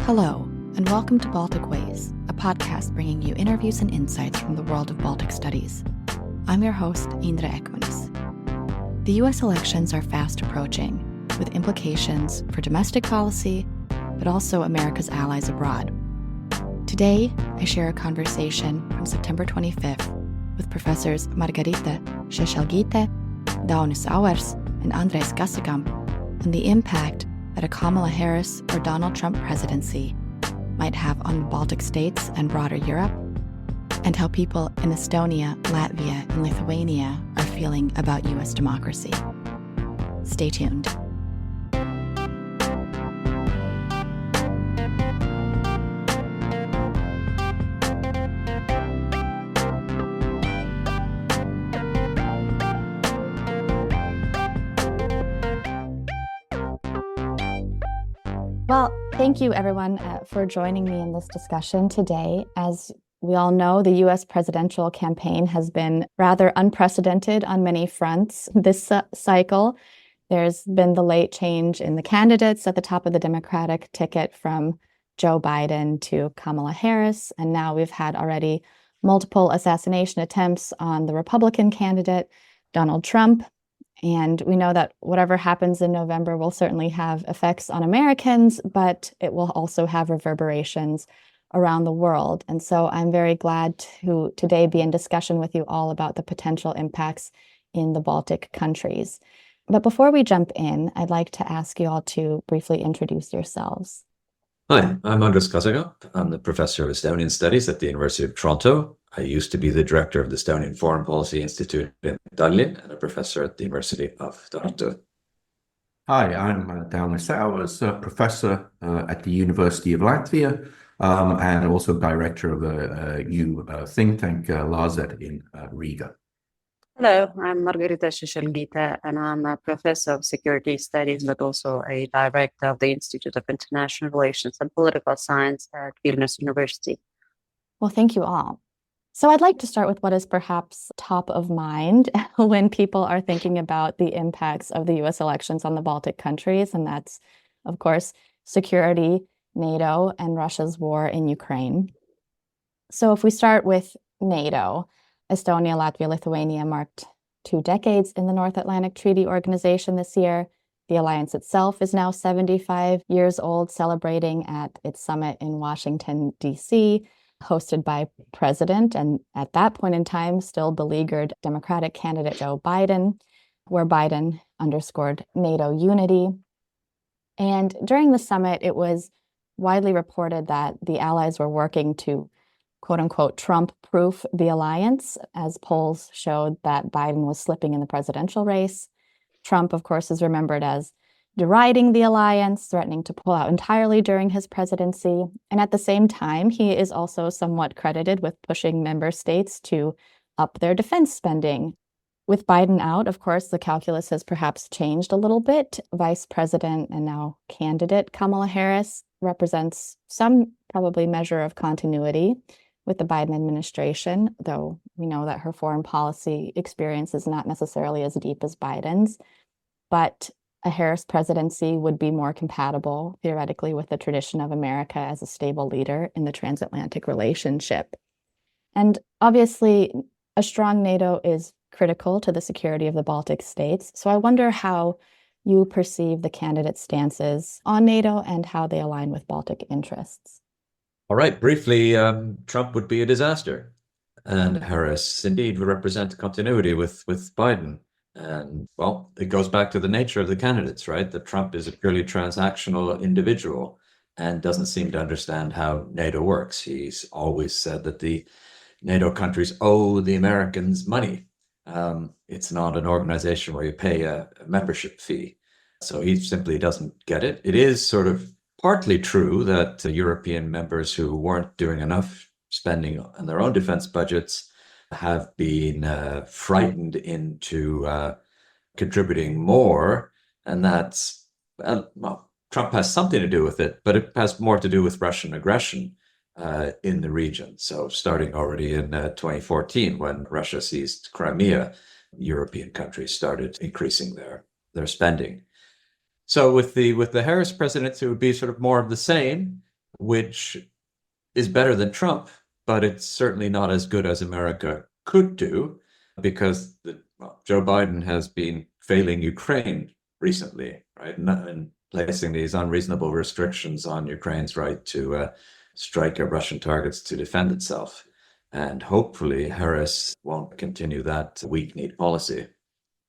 Hello, and welcome to Baltic Ways, a podcast bringing you interviews and insights from the world of Baltic studies. I'm your host, Indra Ekmanis. The U.S. elections are fast approaching, with implications for domestic policy, but also America's allies abroad. Today, I share a conversation from September 25th with Professors Margarita Šešelgyte, Daunis Auers, and Andres Kasekamp on the impact that a Kamala Harris or Donald Trump presidency might have on the Baltic states and broader Europe, and how people in Estonia, Latvia, and Lithuania are feeling about U.S. democracy. Stay tuned. Well, thank you everyone for joining me in this discussion today. As we all know, the U.S. presidential campaign has been rather unprecedented on many fronts this cycle. There's been the late change in the candidates at the top of the Democratic ticket from Joe Biden to Kamala Harris, and now we've had already multiple assassination attempts on the Republican candidate, Donald Trump. And we know that whatever happens in November will certainly have effects on Americans, but it will also have reverberations around the world. And so I'm very glad to today be in discussion with you all about the potential impacts in the Baltic countries. But before we jump in, I'd like to ask you all to briefly introduce yourselves. Hi, I'm Andres Kasekamp. I'm the professor of Estonian Studies at the University of Toronto. I used to be the director of the Estonian Foreign Policy Institute in Tallinn and a professor at the University of Tartu. Hi, I'm Daunis Auers, professor at the University of Latvia and also director of a new think tank, LAZER, in Riga. Hello, I'm Margarita Šešelgyte, and I'm a professor of security studies, but also a director of the Institute of International Relations and Political Science at Vilnius University. Well, thank you all. So I'd like to start with what is perhaps top of mind when people are thinking about the impacts of the U.S. elections on the Baltic countries, and that's, of course, security, NATO, and Russia's war in Ukraine. So if we start with NATO, Estonia, Latvia, Lithuania marked 2 decades in the North Atlantic Treaty Organization this year. The alliance itself is now 75 years old, celebrating at its summit in Washington, D.C., hosted by President, and at that point in time, still beleaguered Democratic candidate Joe Biden, where Biden underscored NATO unity. And during the summit, it was widely reported that the allies were working to quote-unquote Trump-proof the alliance, as polls showed that Biden was slipping in the presidential race. Trump, of course, is remembered as deriding the alliance, threatening to pull out entirely during his presidency. And at the same time, he is also somewhat credited with pushing member states to up their defense spending. With Biden out, of course, the calculus has perhaps changed a little bit. Vice President and now candidate Kamala Harris represents some probably measure of continuity with the Biden administration, though we know that her foreign policy experience is not necessarily as deep as Biden's. But a Harris presidency would be more compatible, theoretically, with the tradition of America as a stable leader in the transatlantic relationship. And obviously, a strong NATO is critical to the security of the Baltic states. So I wonder how you perceive the candidate stances on NATO and how they align with Baltic interests. All right, briefly, Trump would be a disaster, and Harris indeed would represent continuity with Biden. And, well, it goes back to the nature of the candidates, right? That Trump is a purely transactional individual and doesn't seem to understand how NATO works. He's always said that the NATO countries owe the Americans money. It's not an organization where you pay a membership fee. So he simply doesn't get it. It is sort of partly true that European members who weren't doing enough spending on their own defense budgets have been frightened into contributing more. And that's, well, Trump has something to do with it, but it has more to do with Russian aggression in the region. So starting already in 2014, when Russia seized Crimea, European countries started increasing their spending. So with the Harris presidency, it would be sort of more of the same. which is better than Trump, but it's certainly not as good as America could do because Joe Biden has been failing Ukraine recently, right? And placing these unreasonable restrictions on Ukraine's right to strike at Russian targets to defend itself. And hopefully Harris won't continue that weak-kneed policy.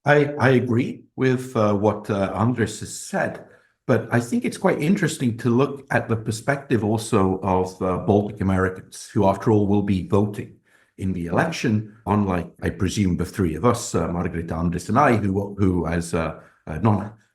I agree with what Andres has said, but I think it's quite interesting to look at the perspective also of Baltic Americans, who after all will be voting in the election, unlike, I presume, the three of us, Margarita, Andres, and I, who as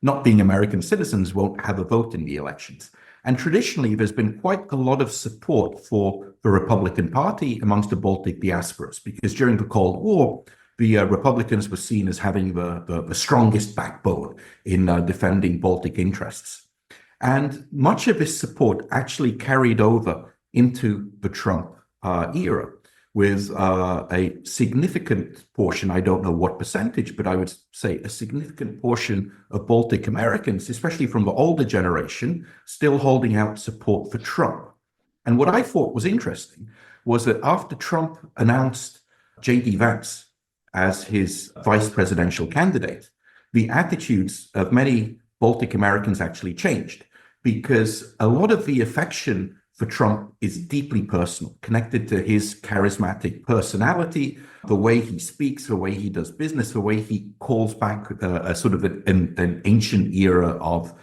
not being American citizens, won't have a vote in the elections. And traditionally, there's been quite a lot of support for the Republican Party amongst the Baltic diasporas, because during the Cold War, the Republicans were seen as having the strongest backbone in defending Baltic interests. And much of this support actually carried over into the Trump era, with a significant portion, I don't know what percentage, but I would say a significant portion of Baltic Americans, especially from the older generation, still holding out support for Trump. And what I thought was interesting was that after Trump announced J.D. Vance as his vice presidential candidate, the attitudes of many Baltic Americans actually changed, because a lot of the affection for Trump is deeply personal, connected to his charismatic personality, the way he speaks, the way he does business, the way he calls back a sort of an ancient era of,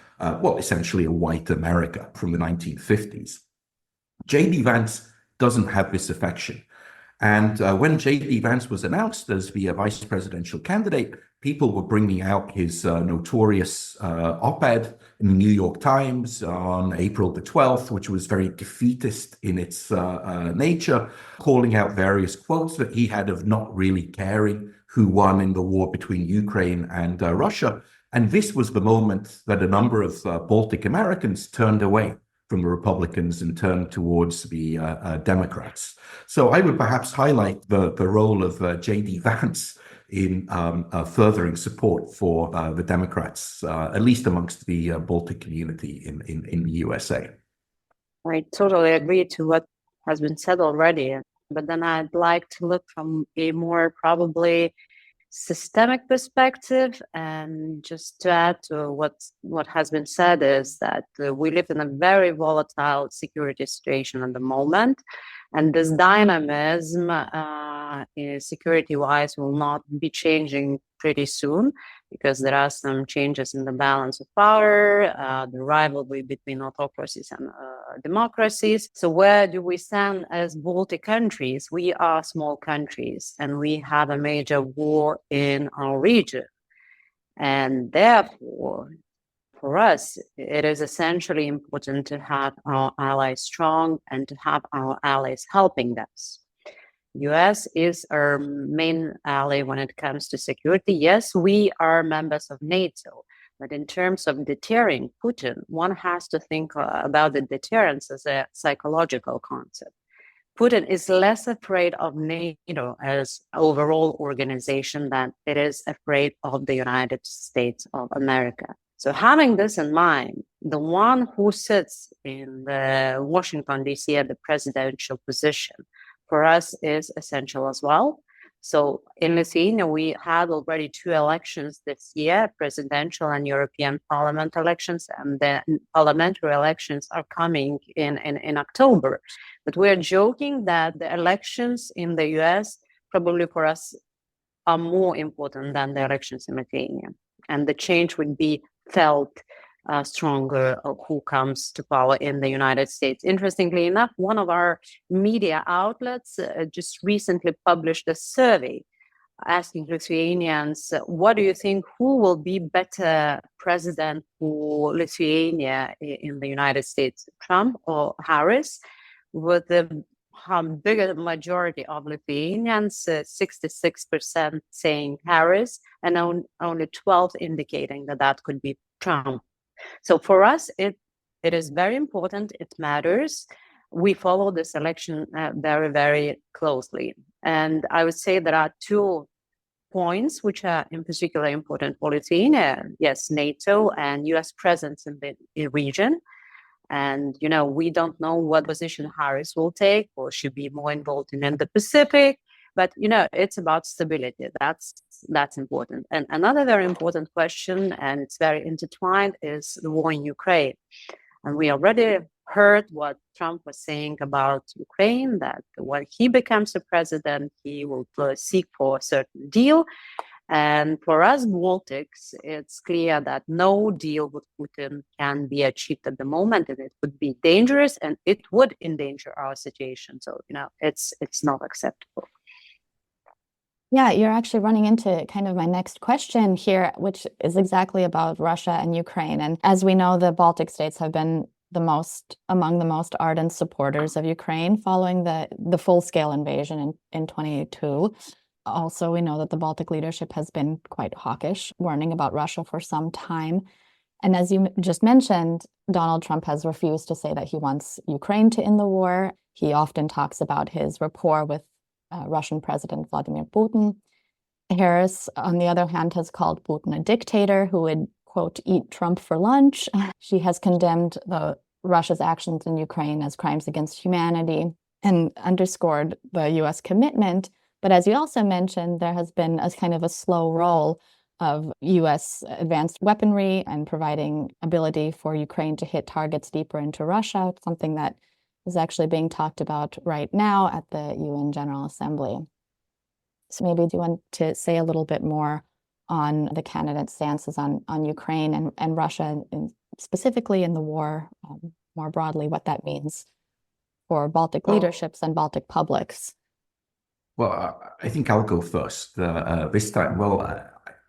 essentially a white America from the 1950s. J.D. Vance doesn't have this affection. And when J.D. Vance was announced as the vice presidential candidate, people were bringing out his notorious op-ed in the New York Times on April the 12th, which was very defeatist in its nature, calling out various quotes that he had of not really caring who won in the war between Ukraine and Russia. And this was the moment that a number of Baltic Americans turned away from the Republicans and turned towards the Democrats. So I would perhaps highlight the role of J.D. Vance in furthering support for the Democrats, at least amongst the Baltic community in the USA. I totally agree to what has been said already, but then I'd like to look from a more probably systemic perspective, and just to add to what has been said is that we live in a very volatile security situation at the moment, and this dynamism security-wise will not be changing pretty soon, because there are some changes in the balance of power, the rivalry between autocracies and democracies. So where do we stand as Baltic countries? We are small countries, and we have a major war in our region. And therefore, for us, it is essentially important to have our allies strong and to have our allies helping us. US is our main ally when it comes to security. Yes, we are members of NATO, but in terms of deterring Putin, one has to think about the deterrence as a psychological concept. Putin is less afraid of NATO as overall organization than it is afraid of the United States of America. So having this in mind, the one who sits in the Washington, D.C. at the presidential position for us is essential as well. So in Lithuania, we had already 2 elections this year, presidential and European Parliament elections, and the parliamentary elections are coming in October. But we're joking that the elections in the US, probably for us, are more important than the elections in Lithuania. And the change would be felt stronger of who comes to power in the United States. Interestingly enough, one of our media outlets just recently published a survey asking Lithuanians, what do you think, who will be better president for Lithuania in the United States, Trump or Harris? With the bigger majority of Lithuanians, 66% saying Harris, and only 12 indicating that that could be Trump. So for us, it is very important. It matters. We follow this election very, very closely. And I would say there are 2 points which are in particular important for Lithuania. Yes, NATO and US presence in the region. And, we don't know what position Harris will take, or she'll be more involved in Indo-Pacific. But, it's about stability. That's important. And another very important question, and it's very intertwined, is the war in Ukraine. And we already heard what Trump was saying about Ukraine, that when he becomes the president, he will seek for a certain deal. And for us Baltics, it's clear that no deal with Putin can be achieved at the moment, and it would be dangerous, and it would endanger our situation. So, it's not acceptable. Yeah, you're actually running into kind of my next question here, which is exactly about Russia and Ukraine. And as we know, the Baltic states have been among the most ardent supporters of Ukraine following the full-scale invasion in 2022. Also, we know that the Baltic leadership has been quite hawkish, warning about Russia for some time. And as you just mentioned, Donald Trump has refused to say that he wants Ukraine to end the war. He often talks about his rapport with Russian President Vladimir Putin. Harris, on the other hand, has called Putin a dictator who would, quote, eat Trump for lunch. She has condemned Russia's actions in Ukraine as crimes against humanity and underscored the U.S. commitment. But as you also mentioned, there has been a kind of a slow roll of U.S. advanced weaponry and providing ability for Ukraine to hit targets deeper into Russia, something that is actually being talked about right now at the UN General Assembly. So maybe do you want to say a little bit more on the candidate stances on Ukraine and Russia, specifically in the war, more broadly, what that means for Baltic leaderships and Baltic publics? Well, I think I'll go first this time. Well,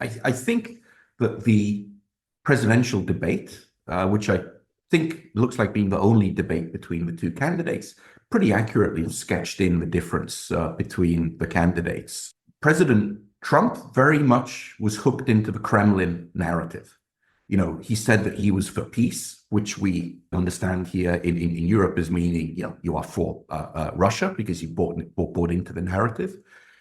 I think that the presidential debate, which I think looks like being the only debate between the two candidates, pretty accurately sketched in the difference between the candidates. President Trump very much was hooked into the Kremlin narrative. He said that he was for peace, which we understand here in Europe as meaning, you are for Russia because you bought into the narrative.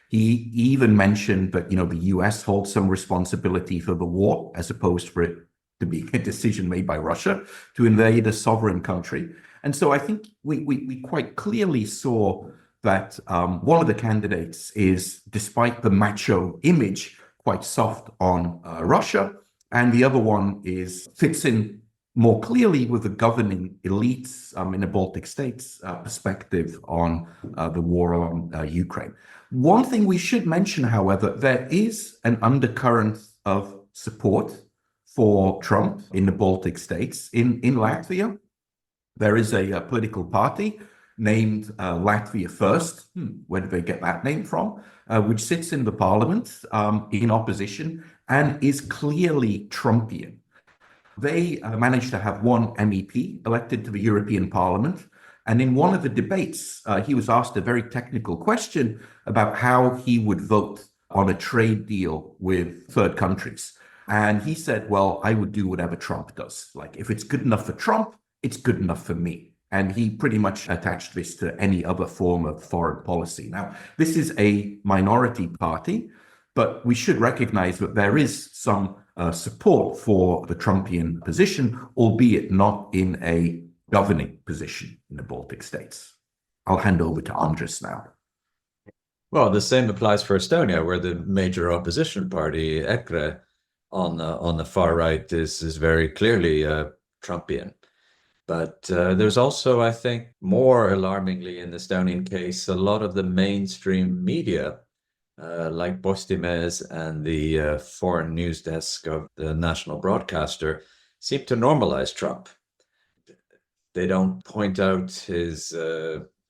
He even mentioned that, the US holds some responsibility for the war as opposed for it to be a decision made by Russia to invade a sovereign country. And so I think we quite clearly saw that one of the candidates is, despite the macho image, quite soft on Russia. And the other one fits in more clearly with the governing elites in the Baltic states' perspective on the war on Ukraine. One thing we should mention, however, there is an undercurrent of support for Trump in the Baltic states. In Latvia, there is a political party named Latvia First. Where did they get that name from? Which sits in the parliament in opposition and is clearly Trumpian. They managed to have one MEP elected to the European Parliament. And in one of the debates, he was asked a very technical question about how he would vote on a trade deal with third countries. And he said, well, I would do whatever Trump does. Like, if it's good enough for Trump, it's good enough for me. And he pretty much attached this to any other form of foreign policy. Now, this is a minority party, but we should recognize that there is some support for the Trumpian position, albeit not in a governing position in the Baltic states. I'll hand over to Andres now. Well, the same applies for Estonia, where the major opposition party, EKRE, on the far right is very clearly Trumpian. But there's also, I think, more alarmingly in the Estonian case, a lot of the mainstream media, like Postimees and the foreign news desk of the national broadcaster, seem to normalize Trump. They don't point out his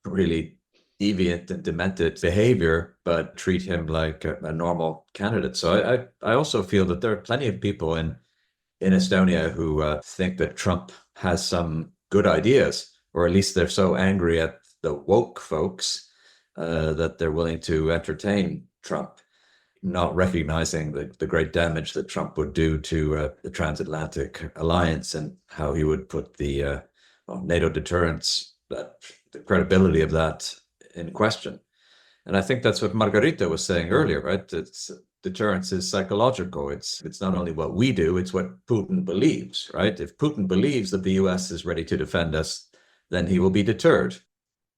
really deviant and demented behavior, but treat him like a normal candidate. So I also feel that there are plenty of people in Estonia who think that Trump has some good ideas, or at least they're so angry at the woke folks that they're willing to entertain Trump, not recognizing the great damage that Trump would do to the transatlantic alliance and how he would put the NATO deterrence, the credibility of that in question. And I think that's what Margarita was saying earlier, right? deterrence is psychological. It's not only what we do, it's what Putin believes, right? If Putin believes that the US is ready to defend us, then he will be deterred.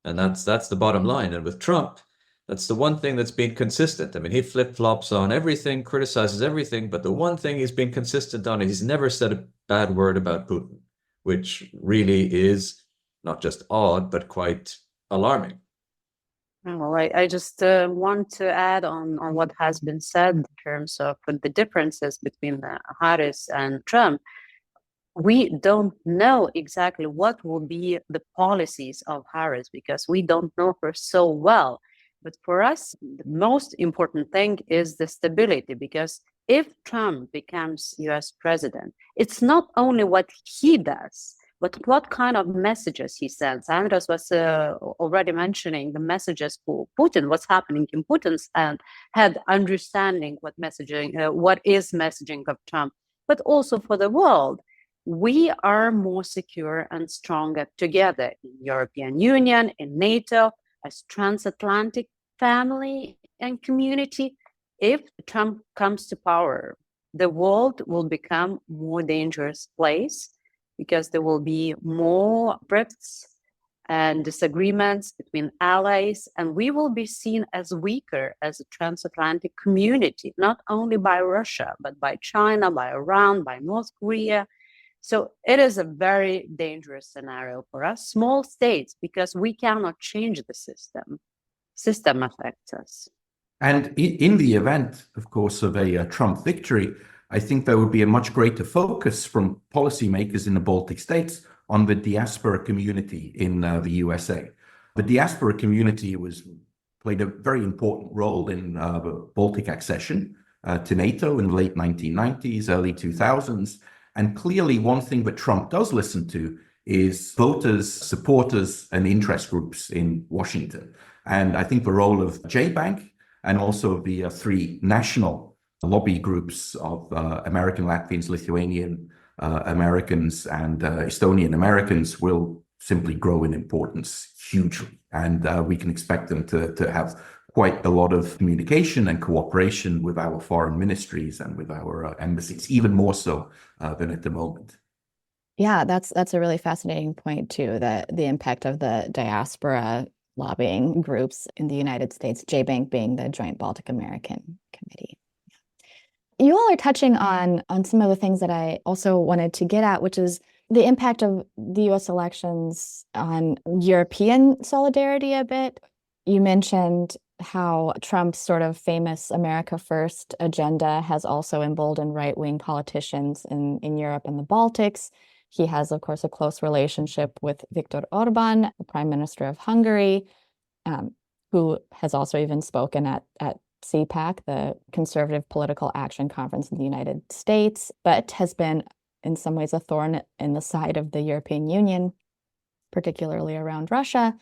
And that's the bottom line. And with Trump, that's the one thing that's been consistent. I mean, he flip-flops on everything, criticizes everything, but the one thing he's been consistent on is he's never said a bad word about Putin, which really is not just odd, but quite alarming. Well, I just want to add on what has been said in terms of the differences between Harris and Trump. We don't know exactly what will be the policies of Harris because we don't know her so well. But for us, the most important thing is the stability, because if Trump becomes US president, it's not only what he does, but what kind of messages he sends. Andres was already mentioning the messages for Putin, what's happening in Putin's head, understanding what is messaging of Trump, but also for the world. We are more secure and stronger together in European Union, in NATO, as transatlantic family and community. If Trump comes to power, the world will become a more dangerous place because there will be more rifts and disagreements between allies, and we will be seen as weaker as a transatlantic community, not only by Russia, but by China, by Iran, by North Korea. So it is a very dangerous scenario for us, small states, because we cannot change the system. System affects us. And in the event, of course, of a Trump victory, I think there would be a much greater focus from policymakers in the Baltic states on the diaspora community in the USA. The diaspora community played a very important role in the Baltic accession to NATO in the late 1990s, early 2000s. And clearly, one thing that Trump does listen to is voters, supporters, and interest groups in Washington. And I think the role of JBank and also the three national lobby groups of American Latvians, Lithuanian Americans, and Estonian Americans will simply grow in importance hugely. And we can expect them to have quite a lot of communication and cooperation with our foreign ministries and with our embassies, even more so than at the moment. Yeah, that's a really fascinating point too, the impact of the diaspora lobbying groups in the United States, JBank being the Joint Baltic American Committee. You all are touching on some of the things that I also wanted to get at, which is the impact of the US elections on European solidarity a bit. You mentioned how Trump's sort of famous America First agenda has also emboldened right-wing politicians in Europe and the Baltics. He has, of course, a close relationship with Viktor Orban, the Prime Minister of Hungary, who has also even spoken at CPAC, the Conservative Political Action Conference in the United States, but has been in some ways a thorn in the side of the European Union, particularly around Russia.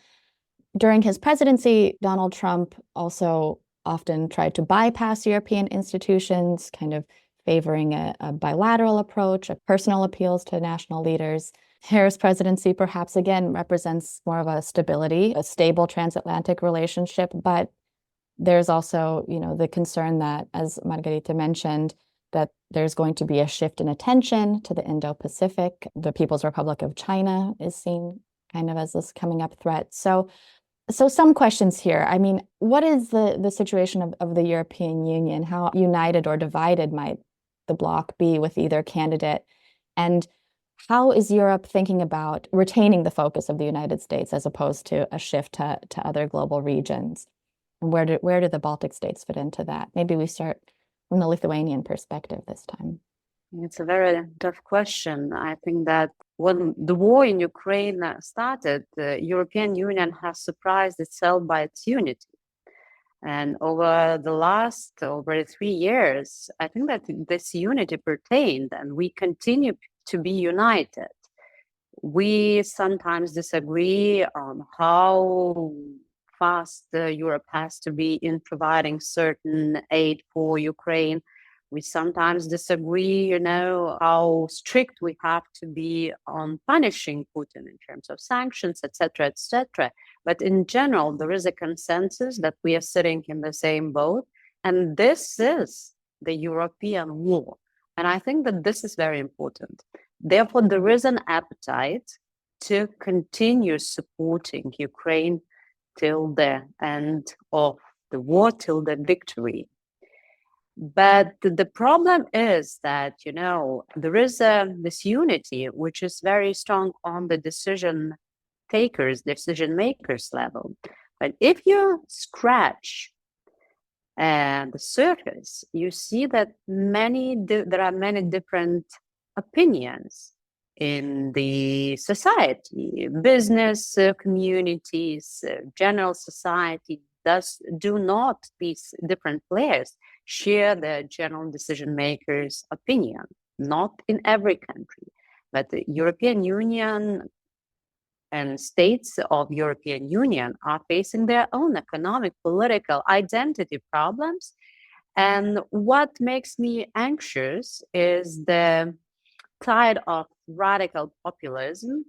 During his presidency, Donald Trump also often tried to bypass European institutions, kind of favoring a bilateral approach, personal appeals to national leaders. Harris' presidency perhaps again represents more of a stability, a stable transatlantic relationship, but there's also, the concern that, as Margarita mentioned, that there's going to be a shift in attention to the Indo-Pacific. The People's Republic of China is seen kind of as this coming up threat. So some questions here. I mean, what is the situation of the European Union? How united or divided might the bloc be with either candidate? And how is Europe thinking about retaining the focus of the United States as opposed to a shift to other global regions? And where do the Baltic states fit into that? Maybe we start from the Lithuanian perspective this time. It's a very tough question. I think that when the war in Ukraine started, the European Union has surprised itself by its unity. And over the last over 3 years, I think that this unity pertained, and we continue to be united. We sometimes disagree on how fast Europe has to be in providing certain aid for Ukraine. We sometimes disagree, how strict we have to be on punishing Putin in terms of sanctions, etc., etc. But in general, there is a consensus that we are sitting in the same boat. And this is the European war. And I think that this is very important. Therefore, there is an appetite to continue supporting Ukraine till the end of the war, till the victory. But the problem is that, there is this unity which is very strong on the decision makers level. But if you scratch the surface, you see that there are many different opinions in the society, business communities, general society. Do not these different players share the general decision makers' opinion? Not in every country, but the European Union and states of European Union are facing their own economic, political, identity problems. And what makes me anxious is the tide of radical populism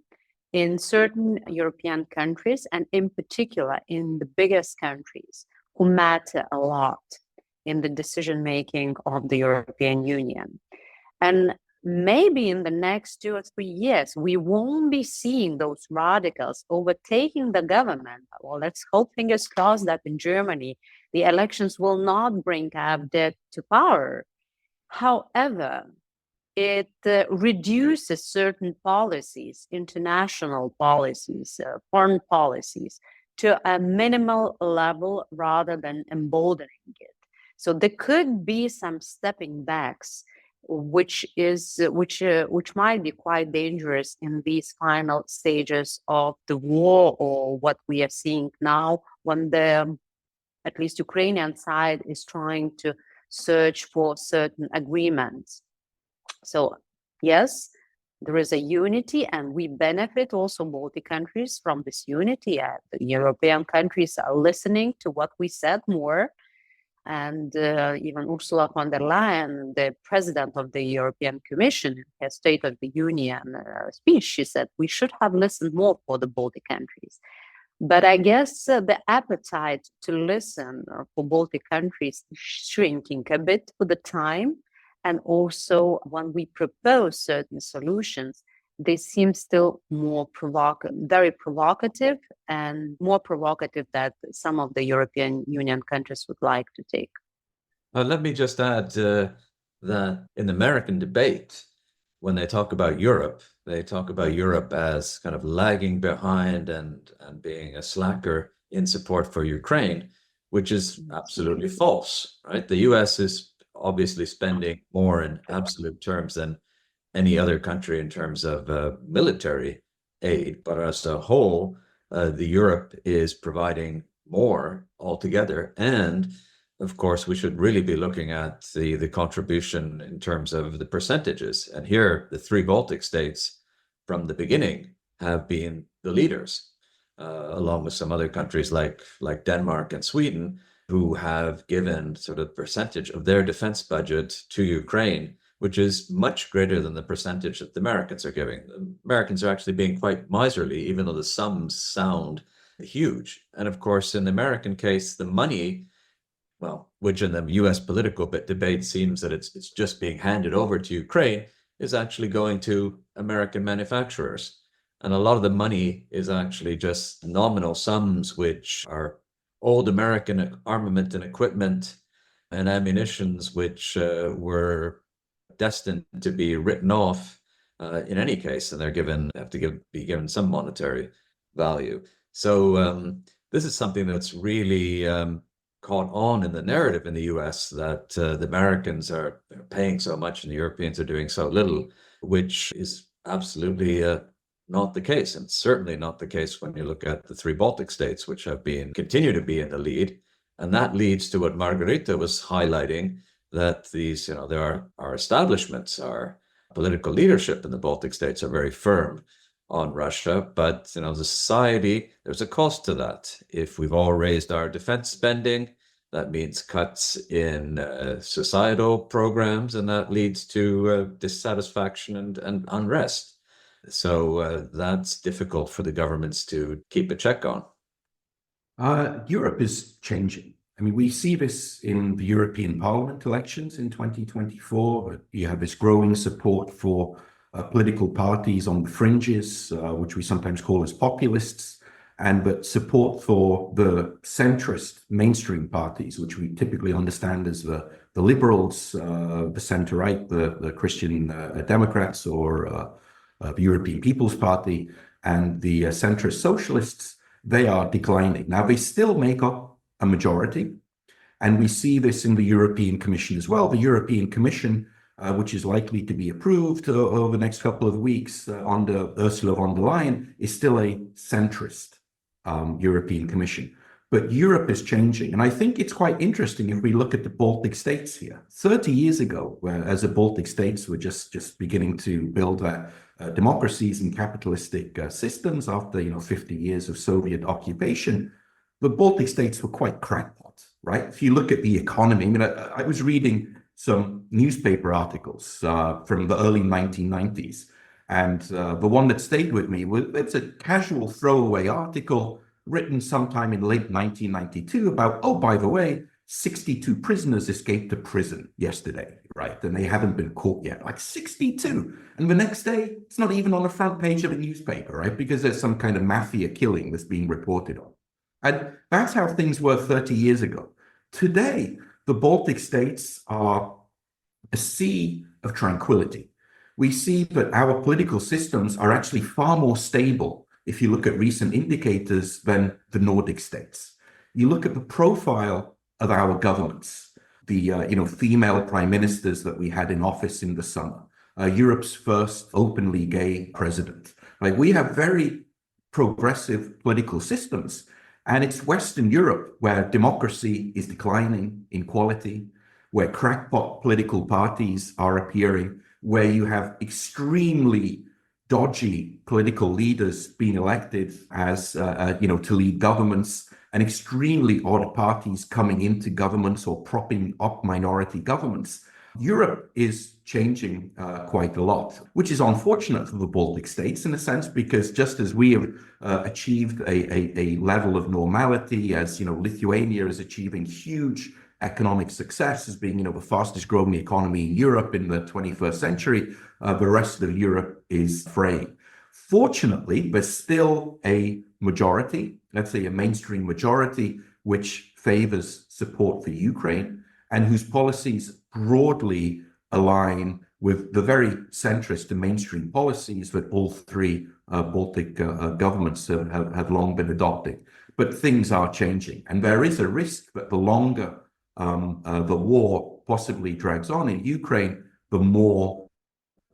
in certain European countries, and in particular in the biggest countries who matter a lot in the decision-making of the European Union. And maybe in the next 2 or 3 years, we won't be seeing those radicals overtaking the government. Well, let's hope, fingers crossed, that in Germany, the elections will not bring AfD to power. However, it reduces certain policies, international policies, foreign policies, to a minimal level rather than emboldening it. So there could be some stepping backs, which might be quite dangerous in these final stages of the war, or what we are seeing now, when the, at least Ukrainian side, is trying to search for certain agreements. So yes, there is a unity, and we benefit also, Baltic countries, from this unity. The European countries are listening to what we said more. And even Ursula von der Leyen, the president of the European Commission, in her State of the Union speech, she said we should have listened more for the Baltic countries. But I guess the appetite to listen for Baltic countries is shrinking a bit with the time. And also, when we propose certain solutions, they seem still more very provocative, and more provocative than some of the European Union countries would like to take. Let me just add that in the American debate, when they talk about Europe, they talk about Europe as kind of lagging behind and being a slacker in support for Ukraine, which is absolutely false, right? The US is obviously spending more in absolute terms than any other country in terms of military aid, but as a whole, the Europe is providing more altogether. And of course, we should really be looking at the contribution in terms of the percentages. And here, the 3 Baltic states from the beginning have been the leaders, along with some other countries like Denmark and Sweden, who have given sort of percentage of their defense budget to Ukraine, which is much greater than the percentage that the Americans are giving. The Americans are actually being quite miserly, even though the sums sound huge. And of course, in the American case, the money, well, which in the US political debate seems that it's just being handed over to Ukraine, is actually going to American manufacturers. And a lot of the money is actually just nominal sums, which are old American armament and equipment and ammunitions, which were destined to be written off in any case, and be given some monetary value. So this is something that's really caught on in the narrative in the US, that the Americans are paying so much and the Europeans are doing so little, which is absolutely not the case, and certainly not the case when you look at the 3 Baltic states, which continue to be in the lead. And that leads to what Margarita was highlighting, that these, our establishments, our political leadership in the Baltic states are very firm on Russia, but the society, there's a cost to that. If we've all raised our defense spending, that means cuts in societal programs, and that leads to dissatisfaction and unrest. So that's difficult for the governments to keep a check on. Europe is changing. I mean, we see this in the European Parliament elections in 2024. You have this growing support for political parties on the fringes, which we sometimes call as populists, but support for the centrist mainstream parties, which we typically understand as the liberals, the center-right, the Christian Democrats, or the European People's Party, and the centrist socialists. They are declining. Now, they still make up a majority, and we see this in the European Commission as well. The European Commission, which is likely to be approved over the next couple of weeks under Ursula von der Leyen, is still a centrist European Commission. But Europe is changing, and I think it's quite interesting if we look at the Baltic states here. 30 years ago, as the Baltic states were just beginning to build their democracies and capitalistic systems after 50 years of Soviet occupation, the Baltic states were quite crackpots, right? If you look at the economy, I mean, I was reading some newspaper articles from the early 1990s, and the one that stayed with me was, it's a casual throwaway article written sometime in late 1992 about, oh, by the way, 62 prisoners escaped to prison yesterday, right? And they haven't been caught yet, like 62. And the next day, it's not even on the front page of a newspaper, right? Because there's some kind of mafia killing that's being reported on. And that's how things were 30 years ago. Today, the Baltic states are a sea of tranquility. We see that our political systems are actually far more stable if you look at recent indicators than the Nordic states. You look at the profile of our governments, the female prime ministers that we had in office in the summer, Europe's first openly gay president. Like, we have very progressive political systems, and it's Western Europe where democracy is declining in quality, where crackpot political parties are appearing, where you have extremely dodgy political leaders being elected as, to lead governments, and extremely odd parties coming into governments or propping up minority governments. Europe is changing quite a lot, which is unfortunate for the Baltic states in a sense, because just as we have achieved a level of normality, as Lithuania is achieving huge economic success as being the fastest growing economy in Europe in the 21st century, the rest of Europe is fraying. Fortunately, there's still a majority, let's say a mainstream majority, which favors support for Ukraine and whose policies broadly align with the very centrist and mainstream policies that all three Baltic governments have long been adopting. But things are changing, and there is a risk that the longer the war possibly drags on in Ukraine, the more,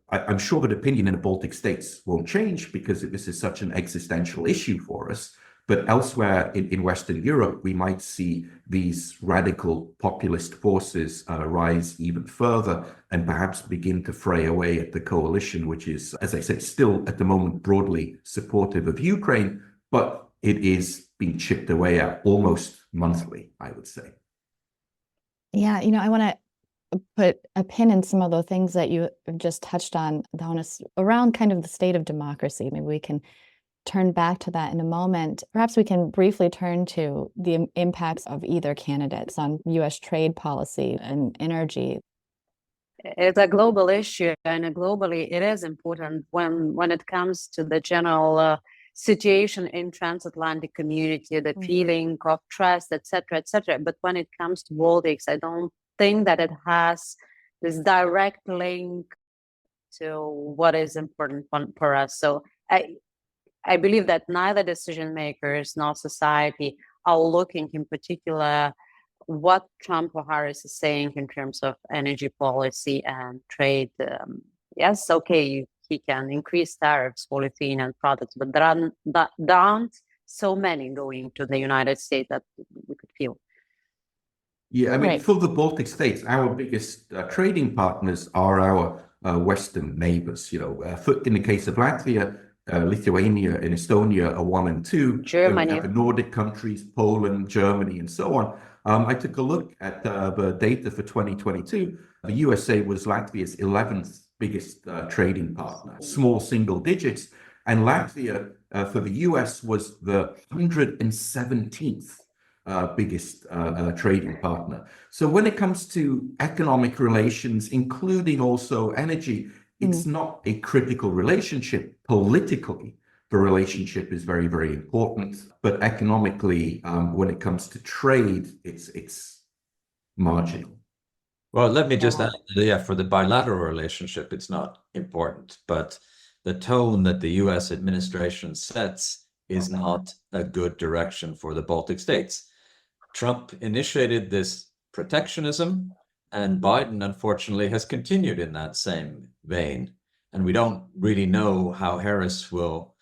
I'm sure that opinion in the Baltic states won't change because this is such an existential issue for us. But elsewhere in Western Europe, we might see these radical populist forces rise even further and perhaps begin to fray away at the coalition, which is, as I said, still at the moment broadly supportive of Ukraine, but it is being chipped away at almost monthly, I would say. Yeah, I want to put a pin in some of the things that you just touched on, Daunis, around kind of the state of democracy. Maybe we can turn back to that in a moment. Perhaps we can briefly turn to the impacts of either candidates on U.S. trade policy and energy. It's a global issue, and globally it is important when it comes to the general situation in transatlantic community, the feeling of trust, etc., etc. But when it comes to Baltics, I don't think that it has this direct link to what is important for us. So I believe that neither decision makers nor society are looking in particular what Trump or Harris is saying in terms of energy policy and trade. Yes, okay, he can increase tariffs for Lithuanian products, but there aren't so many going to the United States that we could feel. Yeah, I mean, Right. for the Baltic states, our biggest trading partners are our Western neighbors. In the case of Latvia, Lithuania and Estonia are 1 and 2. Germany. We have the Nordic countries, Poland, Germany, and so on. I took a look at the data for 2022. The USA was Latvia's 11th biggest trading partner, small single digits. And Latvia for the US was the 117th biggest trading partner. So when it comes to economic relations, including also energy, it's not a critical relationship. Politically, the relationship is very, very important. But economically, when it comes to trade, it's marginal. Well, let me just add, for the bilateral relationship, it's not important, but the tone that the US administration sets is not a good direction for the Baltic states. Trump initiated this protectionism, and Biden, unfortunately, has continued in that same vein. And we don't really know how Harris will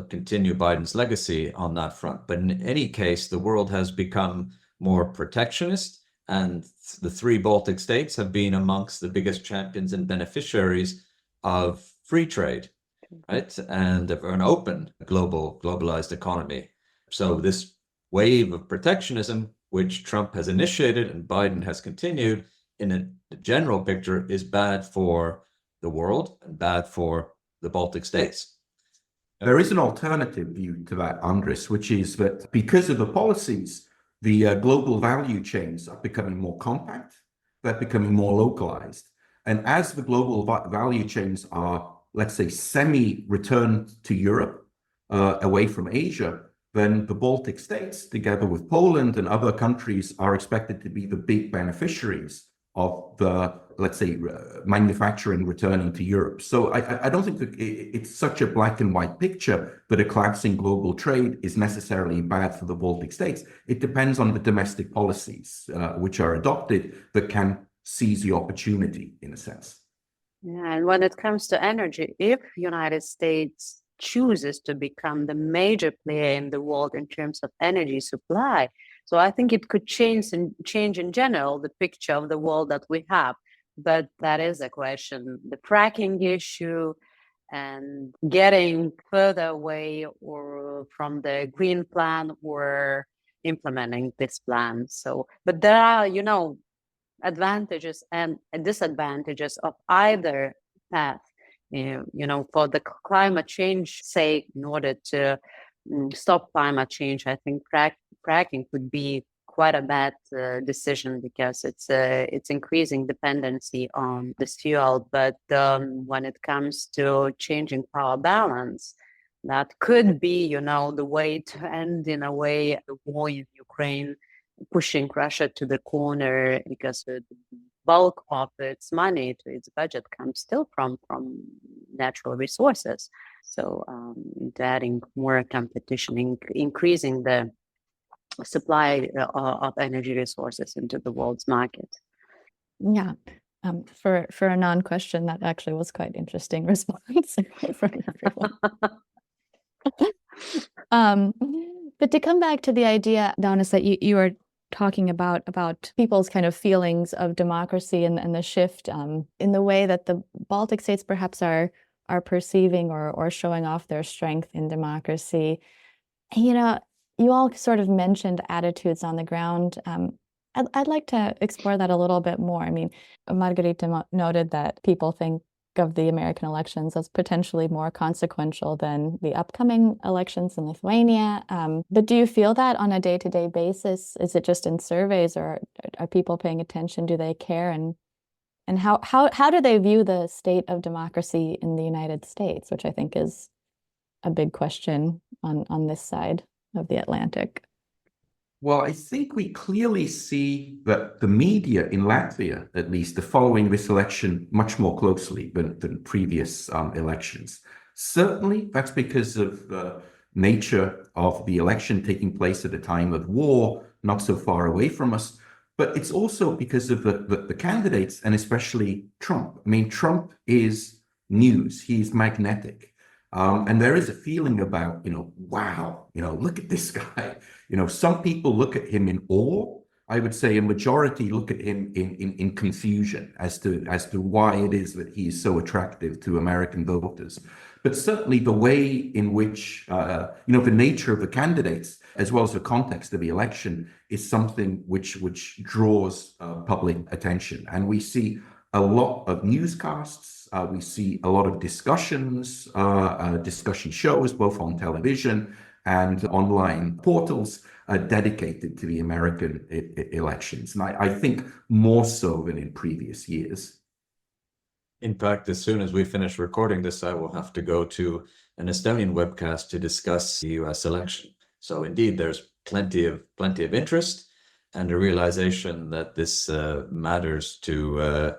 continue Biden's legacy on that front. But in any case, the world has become more protectionist, and the three Baltic states have been amongst the biggest champions and beneficiaries of free trade, right? And of an open globalized economy. So this wave of protectionism, which Trump has initiated and Biden has continued, in a general picture, is bad for the world and bad for the Baltic states. There is an alternative view to that, Andres, which is that because of the policies, the global value chains are becoming more compact, they're becoming more localized. And as the global value chains are, let's say, semi-returned to Europe, away from Asia, then the Baltic states, together with Poland and other countries, are expected to be the big beneficiaries of the, let's say, manufacturing returning to Europe. So I don't think that it's such a black and white picture that a collapsing global trade is necessarily bad for the Baltic states. It depends on the domestic policies which are adopted that can seize the opportunity, in a sense. Yeah, and when it comes to energy, if United States chooses to become the major player in the world in terms of energy supply, so I think it could change in general the picture of the world that we have. But that is a question. The fracking issue and getting further away or from the green plan or implementing this plan. So, but there are, advantages and disadvantages of either path. For the climate change sake, in order to stop climate change, I think fracking could be quite a bad decision because it's increasing dependency on this fuel. But when it comes to changing power balance, that could be, the way to end, in a way, the war in Ukraine, pushing Russia to the corner, because the bulk of its money to its budget comes still from natural resources. So adding more competition, increasing the supply of energy resources into the world's market. Yeah. For a non-question, that actually was quite interesting response from everyone. But to come back to the idea, Daunis, that you were talking about people's kind of feelings of democracy and the shift in the way that the Baltic states perhaps are perceiving or showing off their strength in democracy. You all sort of mentioned attitudes on the ground. I'd like to explore that a little bit more. I mean, Margarita noted that people think of the American elections as potentially more consequential than the upcoming elections in Lithuania. But do you feel that on a day-to-day basis? Is it just in surveys, or are people paying attention? Do they care? And how do they view the state of democracy in the United States, which I think is a big question on this side of the Atlantic? Well, I think we clearly see that the media in Latvia, at least, are following this election much more closely than previous elections. Certainly, that's because of the nature of the election taking place at a time of war, not so far away from us. But it's also because of the candidates, and especially Trump. I mean, Trump is news. He's magnetic. And there is a feeling about, wow, look at this guy. Some people look at him in awe. I would say a majority look at him in confusion as to why it is that he is so attractive to American voters. But certainly the way in which, the nature of the candidates, as well as the context of the election, is something which draws public attention. And we see a lot of newscasts. We see a lot of discussion shows, both on television and online portals, dedicated to the American elections, and I think more so than in previous years. In fact, as soon as we finish recording this, I will have to go to an Estonian webcast to discuss the US election. So indeed, there's plenty of interest and a realization that this matters to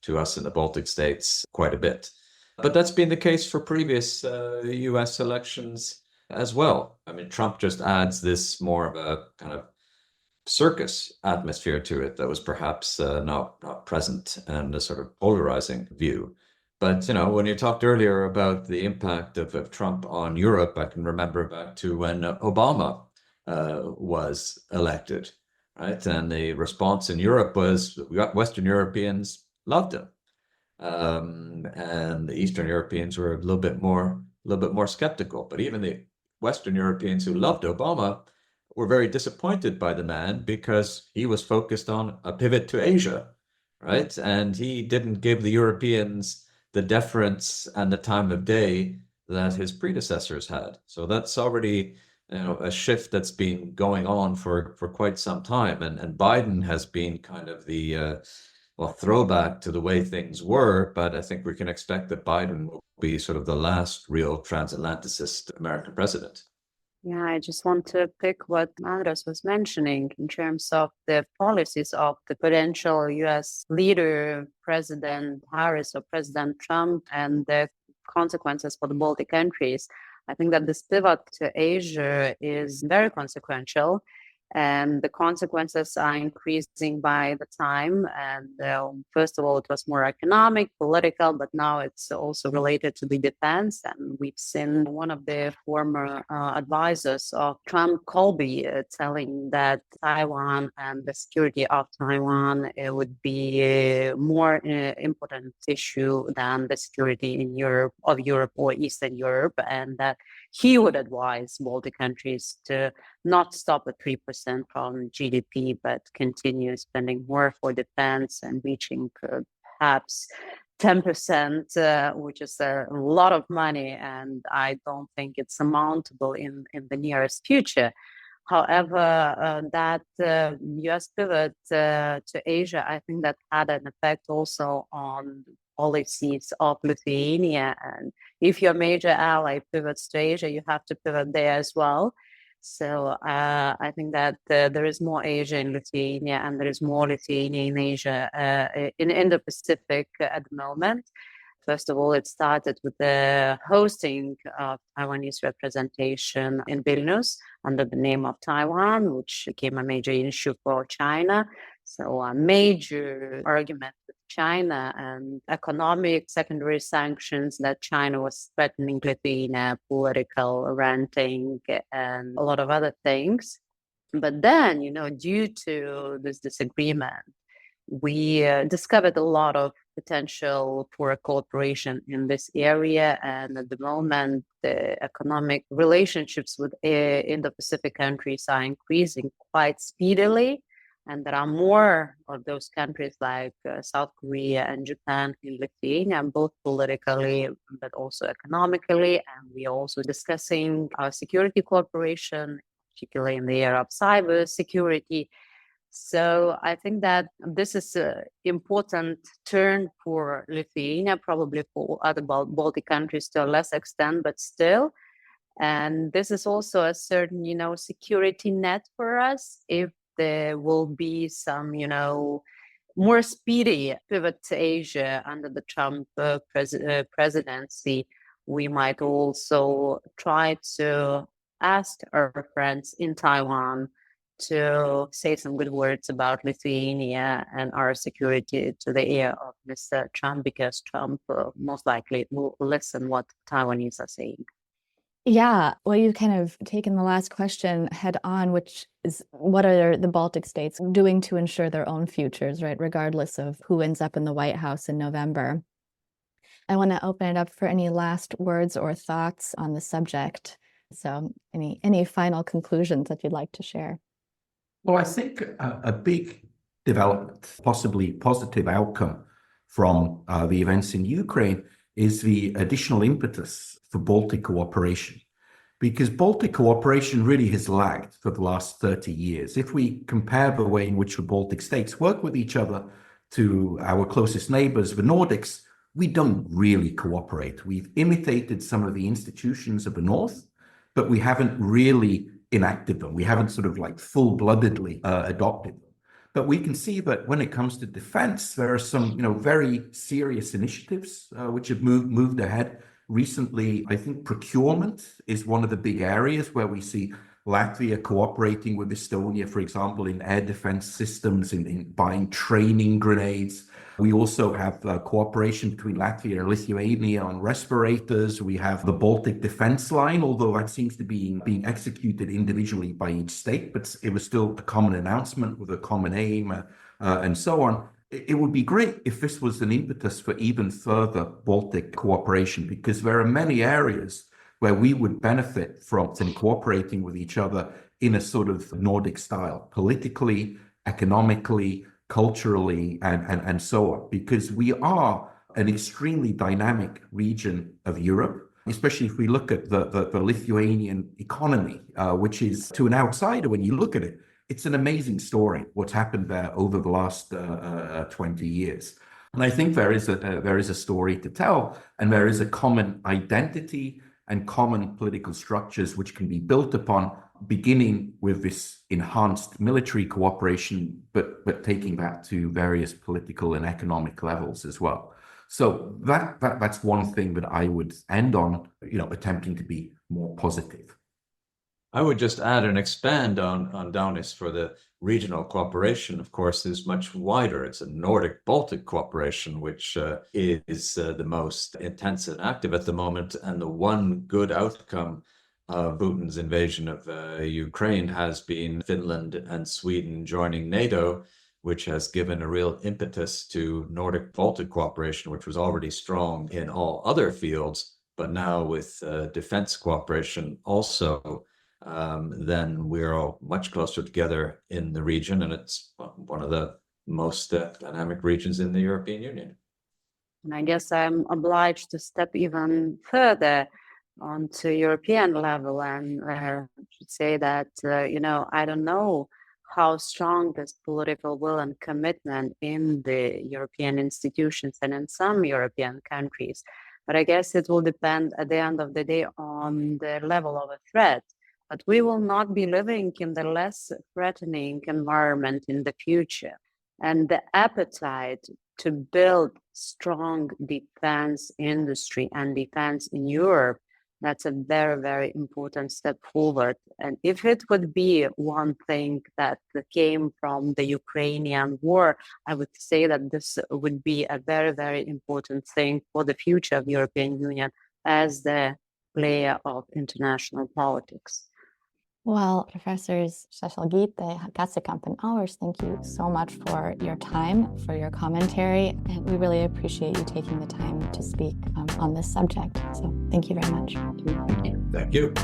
us in the Baltic states quite a bit. But that's been the case for previous US elections as well. I mean, Trump just adds this more of a kind of circus atmosphere to it that was perhaps not present, and a sort of polarizing view. But, you know, when you talked earlier about the impact of Trump on Europe, I can remember back to when Obama was elected, right? And the response in Europe was Western Europeans loved him. And the Eastern Europeans were a little bit more skeptical. But even the Western Europeans who loved Obama were very disappointed by the man because he was focused on a pivot to Asia, right? And he didn't give the Europeans the deference and the time of day that his predecessors had. So that's already, you know, a shift that's been going on for quite some time. And Biden has been kind of the throwback to the way things were, but I think we can expect that Biden will be sort of the last real transatlanticist American president. Yeah, I just want to pick what Andres was mentioning in terms of the policies of the potential US leader, President Harris or President Trump, and the consequences for the Baltic countries. I think that this pivot to Asia is very consequential, and the consequences are increasing by the time. And first of all, it was more economic, political, but now it's also related to the defense. And we've seen one of the former advisors of Trump, Colby, telling that Taiwan and the security of Taiwan would be a more important issue than the security in Europe or Eastern Europe, and that he would advise Baltic countries to not stop at 3% from GDP, but continue spending more for defense and reaching perhaps 10%, which is a lot of money. And I don't think it's surmountable in the nearest future. However, that US pivot to Asia, I think that had an effect also on policies of Lithuania. And if your major ally pivots to Asia, you have to pivot there as well. So I think that there is more Asia in Lithuania, and there is more Lithuania in Asia, in Indo-Pacific at the moment. First of all, it started with the hosting of Taiwanese representation in Vilnius under the name of Taiwan, which became a major issue for China. So a major argument with China and economic secondary sanctions that China was threatening Lithuania, political renting, and a lot of other things. But then, you know, due to this disagreement, we discovered a lot of potential for cooperation in this area. And at the moment, the economic relationships with Indo-Pacific countries are increasing quite speedily. And there are more of those countries like South Korea and Japan in Lithuania, both politically, but also economically. And we are also discussing our security cooperation, particularly in the area of cyber security. So I think that this is an important turn for Lithuania, probably for other Baltic countries to a less extent, but still. And this is also a certain, you know, security net for us. If there will be some, you know, more speedy pivot to Asia under the Trump presidency, we might also try to ask our friends in Taiwan to say some good words about Lithuania and our security to the ear of Mr. Trump, because Trump most likely will listen what Taiwanese are saying. Yeah, well, you've kind of taken the last question head on, which is what are the Baltic states doing to ensure their own futures, right, regardless of who ends up in the White House in November. I want to open it up for any last words or thoughts on the subject. So any final conclusions that you'd like to share? Well, I think a big development, possibly positive outcome from the events in Ukraine is the additional impetus for Baltic cooperation. because Baltic cooperation really has lagged for the last 30 years. If we compare the way in which the Baltic states work with each other to our closest neighbors, the Nordics, we don't really cooperate. We've imitated some of the institutions of the North, but we haven't really enacted them. We haven't sort of like full-bloodedly adopted them. But we can see that when it comes to defense, there are some, very serious initiatives which have moved ahead. Recently, I think procurement is one of the big areas where we see Latvia cooperating with Estonia, for example, in air defense systems, in buying training grenades. We also have cooperation between Latvia and Lithuania on respirators. We have the Baltic Defense Line, although that seems to be being executed individually by each state, but it was still a common announcement with a common aim and so on. It would be great if this was an impetus for even further Baltic cooperation, because there are many areas where we would benefit from cooperating with each other in a sort of Nordic style, politically, economically, culturally, and so on, because we are an extremely dynamic region of Europe, especially if we look at the Lithuanian economy, which is, to an outsider, when you look at it, it's an amazing story, what's happened there over the last 20 years. And I think there is a story to tell, and there is a common identity and common political structures which can be built upon, beginning with this enhanced military cooperation, but taking that to various political and economic levels as well. So that's one thing that I would end on, attempting to be more positive. I would just add and expand on Daunis for the regional cooperation, of course, is much wider. It's a Nordic-Baltic cooperation, which is the most intense and active at the moment. And the one good outcome of Putin's invasion of Ukraine has been Finland and Sweden joining NATO, which has given a real impetus to Nordic-Baltic cooperation, which was already strong in all other fields. But now with defense cooperation also, then we're all much closer together in the region, and it's one of the most dynamic regions in the European Union. And I guess I'm obliged to step even further onto European level, and I should say that, I don't know how strong this political will and commitment in the European institutions and in some European countries, but I guess it will depend at the end of the day on the level of a threat. But we will not be living in the less threatening environment in the future. And the appetite to build strong defense industry and defense in Europe, that's a very, very important step forward. And if it would be one thing that came from the Ukrainian war, I would say that this would be a very, very important thing for the future of European Union as the player of international politics. Well, Professors Šešelgyte, Kasekamp, and Auers, thank you so much for your time, for your commentary, and we really appreciate you taking the time to speak on this subject. So thank you very much. Thank you.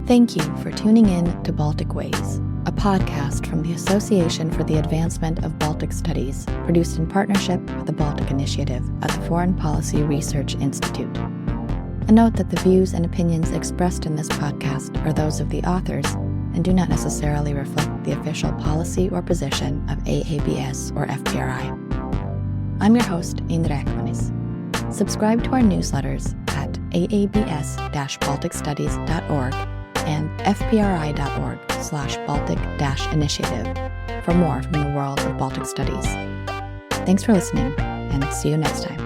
Thank you for tuning in to Baltic Ways, a podcast from the Association for the Advancement of Baltic Studies, produced in partnership with the Baltic Initiative at the Foreign Policy Research Institute. And note that the views and opinions expressed in this podcast are those of the authors and do not necessarily reflect the official policy or position of AABS or FPRI. I'm your host, Indra Ekmanis. Subscribe to our newsletters at aabs-balticstudies.org and fpri.org/Baltic-initiative for more from the world of Baltic studies. Thanks for listening, and see you next time.